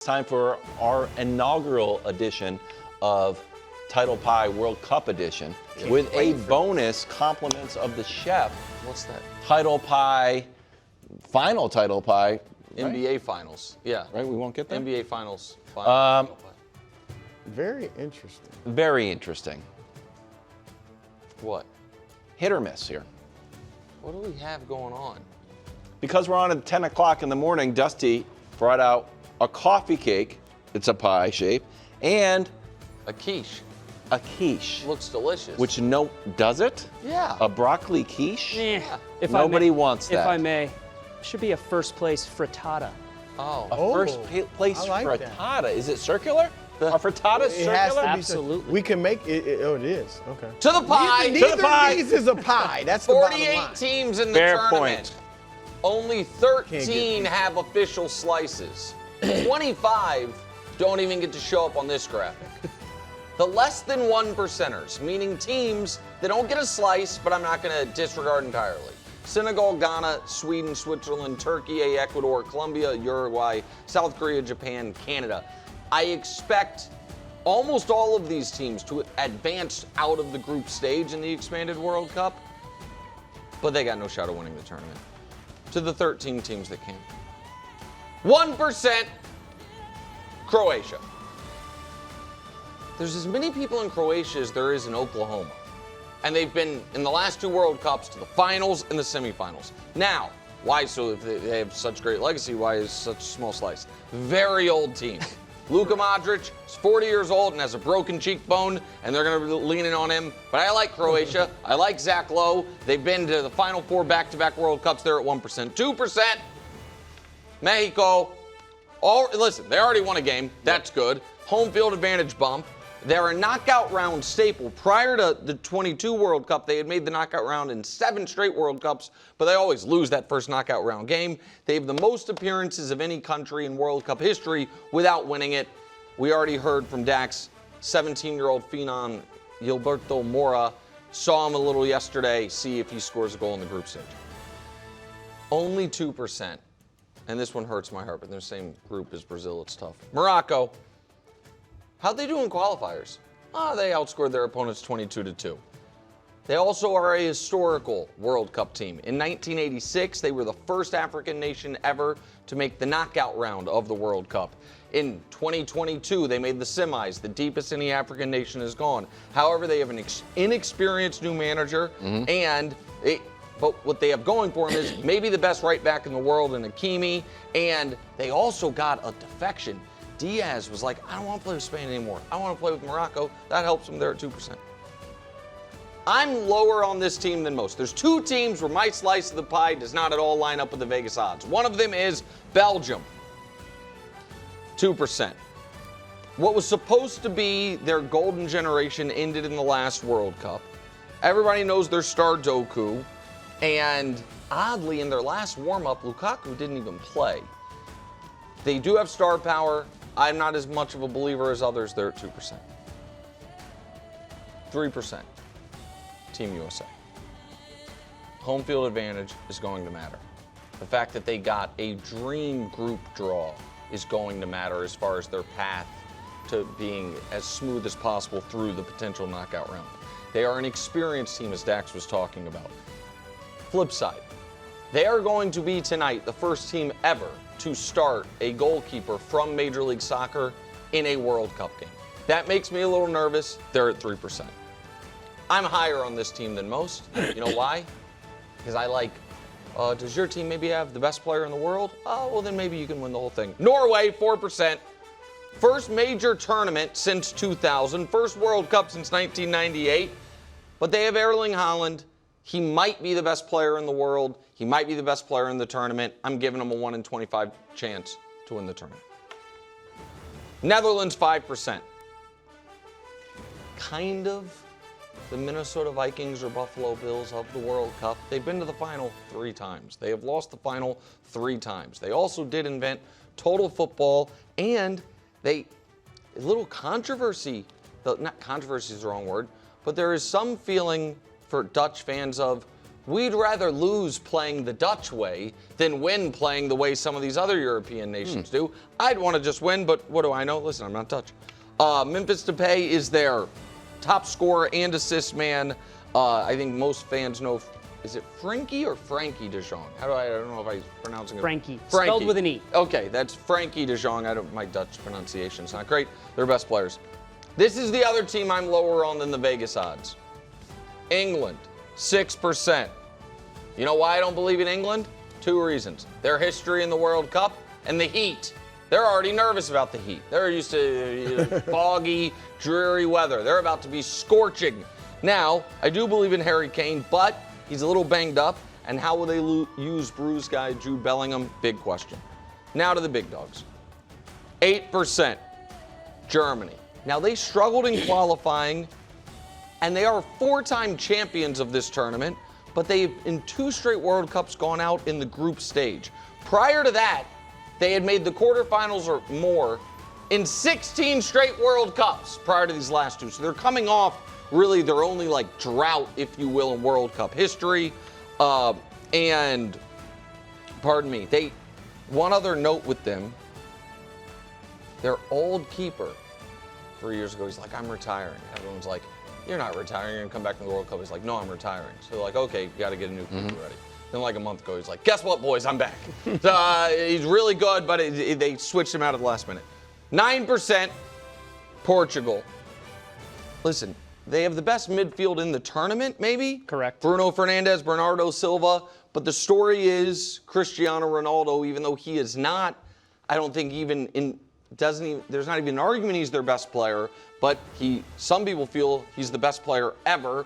Time for our inaugural edition of Title Pie World Cup edition with a bonus compliments of the chef. What's that? Title Pie, final Title Pie. NBA Finals. Yeah. Right, we won't get that? NBA Finals. Very interesting. Very interesting. What? Hit or miss here. What do we have going on? Because we're on at 10 o'clock in the morning, Dusty brought out a coffee cake, it's a pie shape, and A quiche. a quiche. Looks delicious. Which does it? Yeah. A broccoli quiche? Yeah. Nobody wants that. If I may, should be a first place frittata. Oh. First place I like that. frittata. Is it circular? A frittata It has circular? to be Absolutely. We can make it. Oh, it is. Okay. To the pie. Neither the pie. of these is a pie. That's the bottom 48 line. teams in the Fair tournament. point. Only Can't 13 have official slices. 25 don't even get to show up on this graphic. The less than 1%ers, meaning teams that don't get a slice, but I'm not going to disregard entirely. Senegal, Ghana, Sweden, Switzerland, Turkey, Ecuador, Colombia, Uruguay, South Korea, Japan, Canada. I expect almost all of these teams to advance out of the group stage in the expanded World Cup, but they got no shot of winning the tournament. To the 13 teams that can. 1%, Croatia. There's as many people in Croatia as there is in Oklahoma. And they've been, in the last two World Cups, to the finals and the semifinals. Now, why, so if they have such great legacy, why is such a small slice? Very old team. Luka Modric is 40 years old and has a broken cheekbone, and they're going to be leaning on him. But I like Croatia. I like Zach Lowe. They've been to the Final Four back-to-back World Cups. They're at 1%. 2%, Mexico. Listen, they already won a game. That's good. Home field advantage bump. They're a knockout round staple. Prior to the 22 World Cup, they had made the knockout round in 7 straight World Cups, but they always lose that first knockout round game. They have the most appearances of any country in World Cup history without winning it. We already heard from Dax, 17-year-old phenom Gilberto Mora. Saw him a little yesterday, see if he scores a goal in the group stage. Only 2%. And this one hurts my heart, but they're the same group as Brazil. It's tough. Morocco. How'd they do in qualifiers? They outscored their opponents 22-2. They also are a historical World Cup team. In 1986, they were the first African nation ever to make the knockout round of the World Cup. In 2022, they made the semis, the deepest any African nation has gone. However, they have an inexperienced new manager, but what they have going for them is maybe the best right back in the world in Hakimi, and they also got a defection. Diaz was like, I don't want to play with Spain anymore. I want to play with Morocco. That helps them there at 2%. I'm lower on this team than most. There's 2 teams where my slice of the pie does not at all line up with the Vegas odds. One of them is Belgium, 2%. What was supposed to be their golden generation ended in the last World Cup. Everybody knows their star Doku, and oddly, in their last warm-up, Lukaku didn't even play. They do have star power. I'm not as much of a believer as others. They're at 2%. 3%, Team USA. Home field advantage is going to matter. The fact that they got a dream group draw is going to matter as far as their path to being as smooth as possible through the potential knockout round. They are an experienced team, as Dax was talking about. Flip side, they are going to be tonight the first team ever to start a goalkeeper from Major League Soccer in a World Cup game. That makes me a little nervous. They're at 3%. I'm higher on this team than most. You know why? Because I like, does your team maybe have the best player in the world? Oh, well then maybe you can win the whole thing. Norway, 4%. First major tournament since 2000. First World Cup since 1998. But they have Erling Haaland. He might be the best player in the world. He might be the best player in the tournament. I'm giving him a 1 in 25 chance to win the tournament. Netherlands, 5%. Kind of the Minnesota Vikings or Buffalo Bills of the World Cup. They've been to the final 3 times. They have lost the final 3 times. They also did invent total football, and a little controversy, not controversy is the wrong word, but there is some feeling for Dutch fans of, we'd rather lose playing the Dutch way than win playing the way some of these other European nations do. I'd want to just win, but what do I know? Listen, I'm not Dutch. Memphis Depay is their top scorer and assist man. I think most fans know, is it Frankie or Frankie de Jong? I don't know if I'm pronouncing it. Frankie. Spelled with an E. Okay, that's Frankie de Jong. My Dutch pronunciation's not great. They're best players. This is the other team I'm lower on than the Vegas odds. England, 6%. You know why I don't believe in England? 2 reasons. Their history in the World Cup and the heat. They're already nervous about the heat. They're used to foggy, dreary weather. They're about to be scorching. Now, I do believe in Harry Kane, but he's a little banged up. And how will they use bruised guy Jude Bellingham? Big question. Now to the big dogs. 8%. Germany. Now, they struggled in qualifying, and they are 4-time champions of this tournament, but they've, in 2 straight World Cups, gone out in the group stage. Prior to that, they had made the quarterfinals or more in 16 straight World Cups prior to these last 2. So they're coming off really their only drought, if you will, in World Cup history. And pardon me, one other note with them, their old keeper 3 years ago, he's like, I'm retiring. Everyone's like, you're not retiring, you're gonna come back from the World Cup. He's like, no, I'm retiring. So they're like, okay, you gotta get a new keeper ready. Then a month ago, he's like, guess what, boys, I'm back. So, he's really good, but they switched him out at the last minute. 9%, Portugal. Listen, they have the best midfield in the tournament, maybe? Correct. Bruno Fernandes, Bernardo Silva. But the story is Cristiano Ronaldo, even though he is not, I don't think there's not even an argument he's their best player, but some people feel he's the best player ever.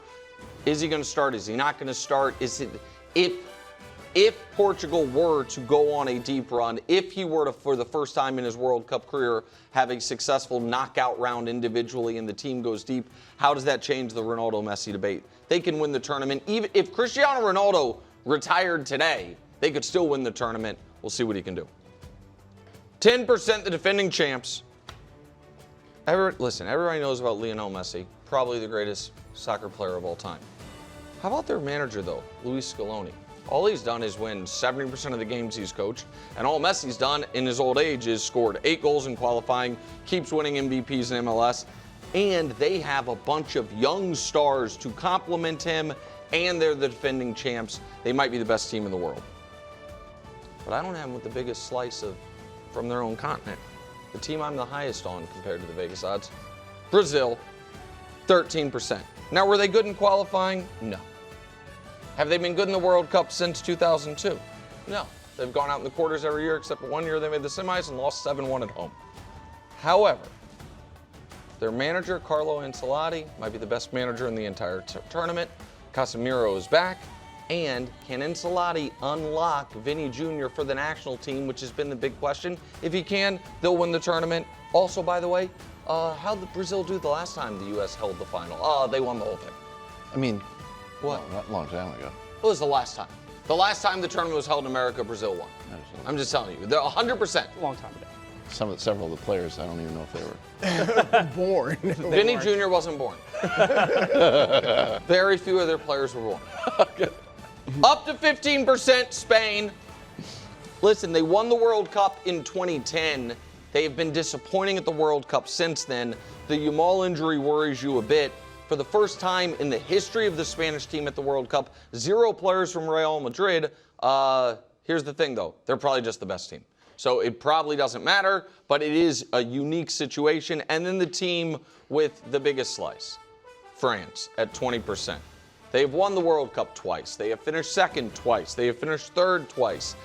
Is he going to start? Is he not going to start? If Portugal were to go on a deep run, if he were to, for the first time in his World Cup career, have a successful knockout round individually and the team goes deep, how does that change the Ronaldo-Messi debate? They can win the tournament. Even if Cristiano Ronaldo retired today, they could still win the tournament. We'll see what he can do. 10%, the defending champs. Listen, everybody knows about Lionel Messi, probably the greatest soccer player of all time. How about their manager, though, Luis Scaloni? All he's done is win 70% of the games he's coached, and all Messi's done in his old age is scored 8 goals in qualifying, keeps winning MVPs in MLS, and they have a bunch of young stars to complement him, and they're the defending champs. They might be the best team in the world. But I don't have them with the biggest slice from their own continent. The team I'm the highest on compared to the Vegas odds, Brazil, 13%. Now, were they good in qualifying? No. Have they been good in the World Cup since 2002? No. They've gone out in the quarters every year, except for 1 year they made the semis and lost 7-1 at home. However, their manager, Carlo Ancelotti, might be the best manager in the entire tournament. Casemiro is back. And can Ancelotti unlock Vinny Jr. for the national team, which has been the big question? If he can, they'll win the tournament. Also, by the way, how did Brazil do the last time the U.S. held the final? They won the whole thing. I mean, What? not a long time ago. What was the last time? The last time the tournament was held in America, Brazil won. I'm just telling you. They're 100%. A long time ago. Several of the players, I don't even know if they were. Born. Vinny Jr. wasn't born. Very few of their players were born. Up to 15%, Spain. Listen, they won the World Cup in 2010. They have been disappointing at the World Cup since then. The Yamal injury worries you a bit. For the first time in the history of the Spanish team at the World Cup, 0 players from Real Madrid. Here's the thing, though. They're probably just the best team. So it probably doesn't matter, but it is a unique situation. And then the team with the biggest slice, France, at 20%. They have won the World Cup twice. They have finished second twice. They have finished third twice.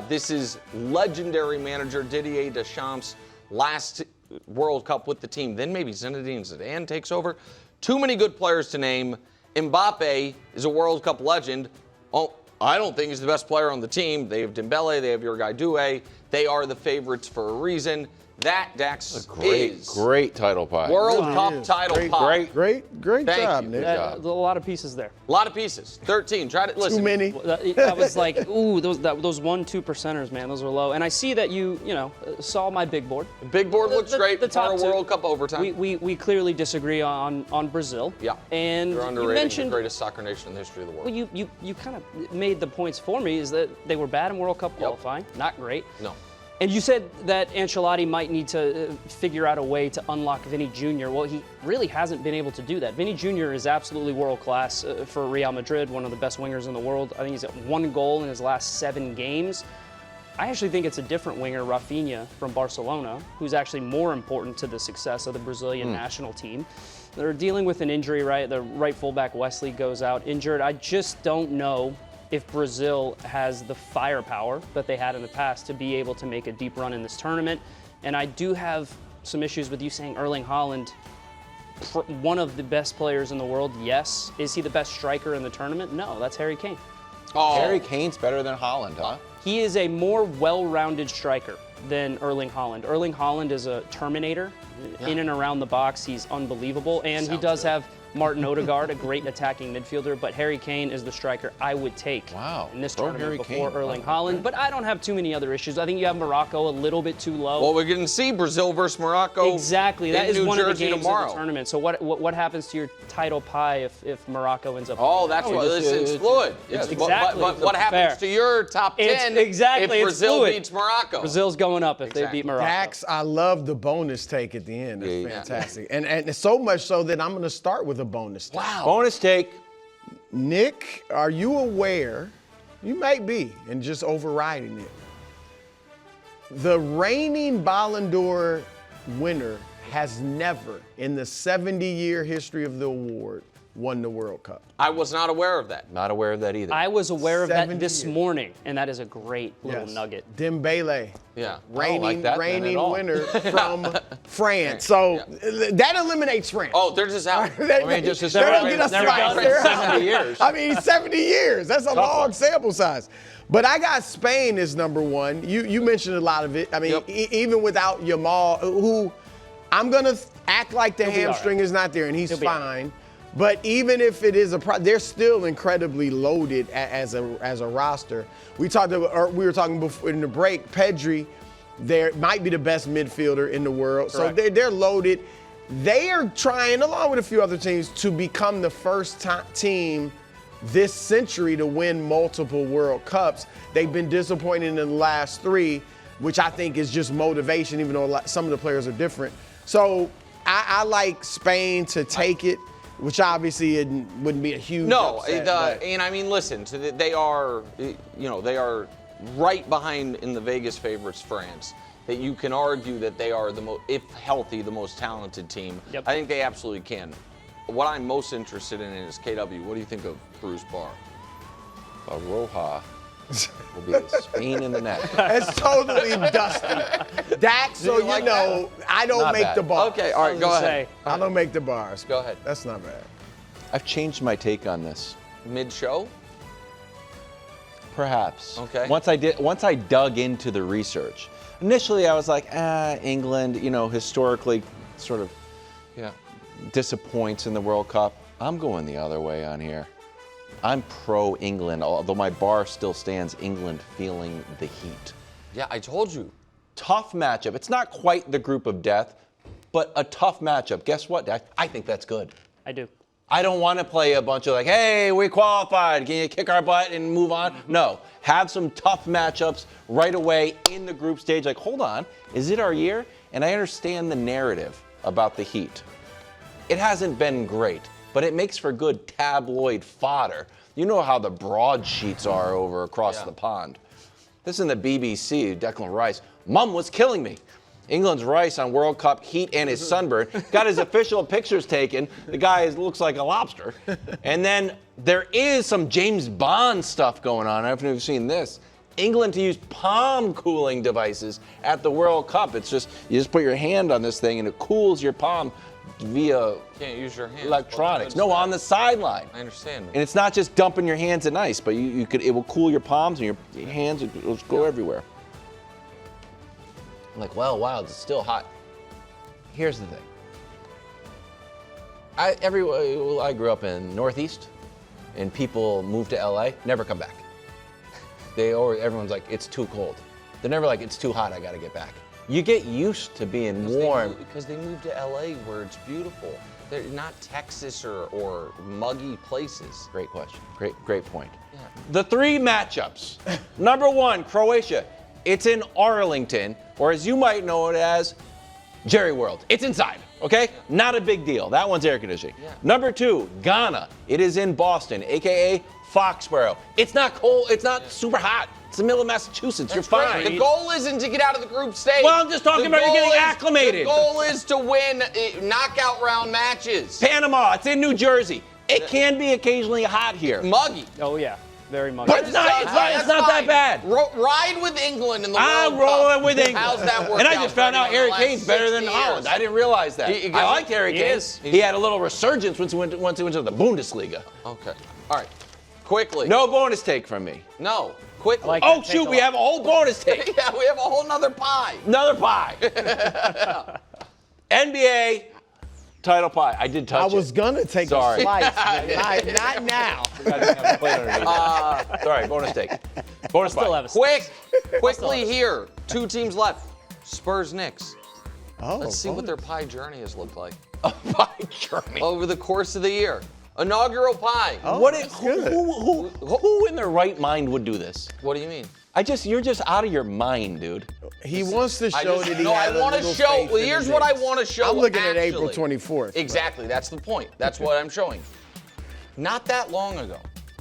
This is legendary manager Didier Deschamps' last World Cup with the team. Then maybe Zinedine Zidane takes over. Too many good players to name. Mbappe is a World Cup legend. Oh, I don't think he's the best player on the team. They have Dembele. They have your guy Doué. They are the favorites for a reason. That, Dax, Great title pie. World Cup title pie. Great Thank job, you. Nick. A lot of pieces there. A lot of pieces. 13. Try to listen. Too many. I was like, ooh, those 1-2 percenters, man, those are low. And I see that you saw my big board. Big board looks great the for top a two. World Cup overtime. We clearly disagree on Brazil. Yeah. And They're you underrated. mentioned The greatest soccer nation in the history of the world. Well, you kind of made the points for me, is that they were bad in World Cup qualifying, not great. No. And you said that Ancelotti might need to figure out a way to unlock Vinny Jr. Well, he really hasn't been able to do that. Vinny Jr. is absolutely world class for Real Madrid, one of the best wingers in the world. I think he's at 1 goal in his last 7 games. I actually think it's a different winger, Rafinha, from Barcelona, who's actually more important to the success of the Brazilian national team. They're dealing with an injury, right? The right fullback Wesley goes out injured. I just don't know if Brazil has the firepower that they had in the past to be able to make a deep run in this tournament. And I do have some issues with you saying Erling Haaland, one of the best players in the world, yes. Is he the best striker in the tournament? No, that's Harry Kane. Oh. Harry Kane's better than Haaland, huh? He is a more well-rounded striker than Erling Haaland. Erling Haaland is a Terminator. In and around the box, he's unbelievable. And he does have Martin Odegaard, a great attacking midfielder, but Harry Kane is the striker I would take in this tournament Harry before Kane. Erling Haaland. But I don't have too many other issues. I think you have Morocco a little bit too low. Well, we're going to see Brazil versus Morocco. Exactly. That in is New one of the Jersey games tomorrow. of the tournament. So what happens to your title pie if Morocco ends up? Oh, that's what it's fluid. Yeah, exactly. But what happens to your top 10 if Brazil fluid. beats Morocco? Brazil's going up if they beat Morocco. Dax, I love the bonus take at the end. That's fantastic. And so much so that I'm going to start with a bonus take. Wow. Bonus take. Nick, are you aware, you might be, and just overriding it, the reigning Ballon d'Or winner has never, in the 70-year history of the award, won the World Cup. I was not aware of that. Not aware of that either. I was aware of that 70 this years. morning, and that is a great little nugget. Dembele. Yeah. Reigning that then at all. winner from France. So that eliminates France. Oh, they're just out. They don't get us right. 70 years. I mean, 70 years. That's a long sample size. But I got Spain as number 1. You mentioned a lot of it. I mean, even without Yamal, who I'm going to act like the hamstring is not there, and he's fine. But even if it is they're still incredibly loaded as a roster. We were talking before in the break. Pedri, there might be the best midfielder in the world. Correct. So they're loaded. They are trying, along with a few other teams, to become the first team this century to win multiple World Cups. They've been disappointed in the last 3, which I think is just motivation, even though some of the players are different. So I like Spain to take it. Which obviously it wouldn't be a huge upset, and I mean, listen, they are right behind in the Vegas favorites, France. That you can argue that they are if healthy, the most talented team. Yep. I think they absolutely can. What I'm most interested in is KW. What do you think of Bruce Barr? Roja will be Spain in the net. It's totally dusty. Dax, so you know, I don't Not make bad. the bars. Okay, all right, go ahead. I don't make the bars. Go ahead. That's not bad. I've changed my take on this. Mid-show? Perhaps. Okay. Once I dug into the research. Initially, I was like, England, historically sort of disappoints in the World Cup. I'm going the other way on here. I'm pro-England, although my bar still stands England feeling the heat. Yeah, I told you. Tough matchup. It's not quite the group of death, but a tough matchup. Guess what, Dak? I think that's good. I do. I don't want to play a bunch of like, hey, we qualified. Can you kick our butt and move on? No. Have some tough matchups right away in the group stage. Like, hold on, is it our year? And I understand the narrative about the Heat. It hasn't been great, but it makes for good tabloid fodder. You know how the broadsheets are over across the pond. This is in the BBC, Declan Rice. Mum was killing me. England's Rice on World Cup heat and his sunburn. Got his official pictures taken. The guy looks like a lobster. And then there is some James Bond stuff going on. I don't know if you've seen this. England to use palm cooling devices at the World Cup. It's just, you just put your hand on this thing and it cools your palm via Can't use your hands. electronics. No, on the sideline. I understand. And it's not just dumping your hands in ice, but it will cool your palms and your hands will just go everywhere. like, well, wow, it's still hot. Here's the thing. I grew up in Northeast, and people move to LA, never come back. Everyone's like, it's too cold. They're never like, it's too hot, I gotta get back. You get used to being warm. Because they moved to LA where it's beautiful. They're not Texas or muggy places. Great question. Great point. Yeah. The 3 matchups. Number 1, Croatia. It's in Arlington, or as you might know it as, Jerry World. It's inside, okay? Not a big deal. That one's air conditioning. Yeah. Number 2, Ghana. It is in Boston, aka Foxborough. It's not cold. It's not super hot. It's the middle of Massachusetts. You're fine. The goal isn't to get out of the group stage. Well, I'm just talking about you getting acclimated. The goal is to win knockout round matches. Panama. It's in New Jersey. It can be occasionally hot here. Muggy. Oh yeah, very much. But it's not that bad. Ride with England in the World I'm Cup. rolling with England. How's that work And I out just found for out anyone Harry in the Kane's last better than 60 Holland. years? I didn't realize that. I liked Harry Kane. He had a little resurgence once he went to the Bundesliga. Okay. All right. Quickly. No bonus take from me. No. Quickly. like Oh that take shoot, a we lot. have a whole bonus take. Yeah, we have a whole nother pie. Another pie. NBA title pie. I did touch it. I was gonna take Sorry. a slice, but not now. Sorry, bonus take. Bonus Still pie. have a Quickly here. 2 teams left. Spurs, Knicks. Oh, Let's see what their pie journey has looked like Pie journey. over the course of the year. Inaugural pie. Who in their right mind would do this? What do you mean? You're just out of your mind, dude. He wants to show that he had I want to show. Well, Here's what I want to show. I'm looking at actually. April 24th. Exactly. That's the point. That's what I'm showing. Not that long ago,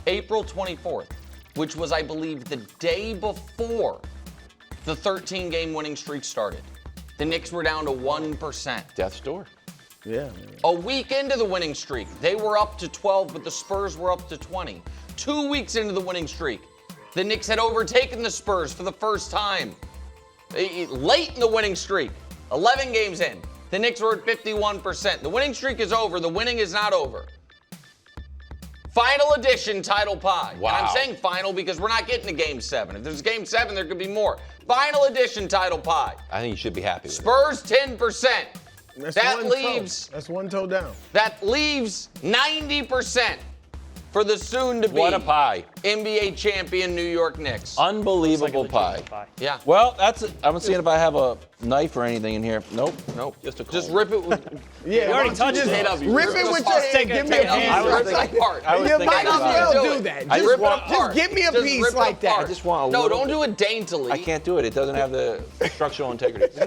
April 24th, which was, I believe, the day before the 13-game winning streak started. The Knicks were down to 1%. Death's door. Yeah. A week into the winning streak, they were up to 12, but the Spurs were up to 20. 2 weeks into the winning streak, the Knicks had overtaken the Spurs for the first time. Late in the winning streak, 11 games in, the Knicks were at 51%. The winning streak is over. The winning is not over. Final edition title pie. Wow. And I'm saying final because we're not getting to Game 7. If there's Game 7, there could be more. Final edition title pie. I think you should be happy with it. Spurs 10%. That's one toe down. That leaves 90% for the soon-to-be What a pie. NBA champion New York Knicks. Unbelievable Like a legitimate pie. Yeah. Well, that's it. I'm seeing if I have a knife or anything in here. Nope. Just Just rip it with. Yeah, You already touched it. Rip it with your hand. Give me a piece. I was Rip thinking- it apart. I was You thinking might as about well it. do that. I Just rip it want- apart. just give me a Just piece rip it like that. apart. I just want a No, little- don't do it daintily. I can't do it. It doesn't have the structural integrity.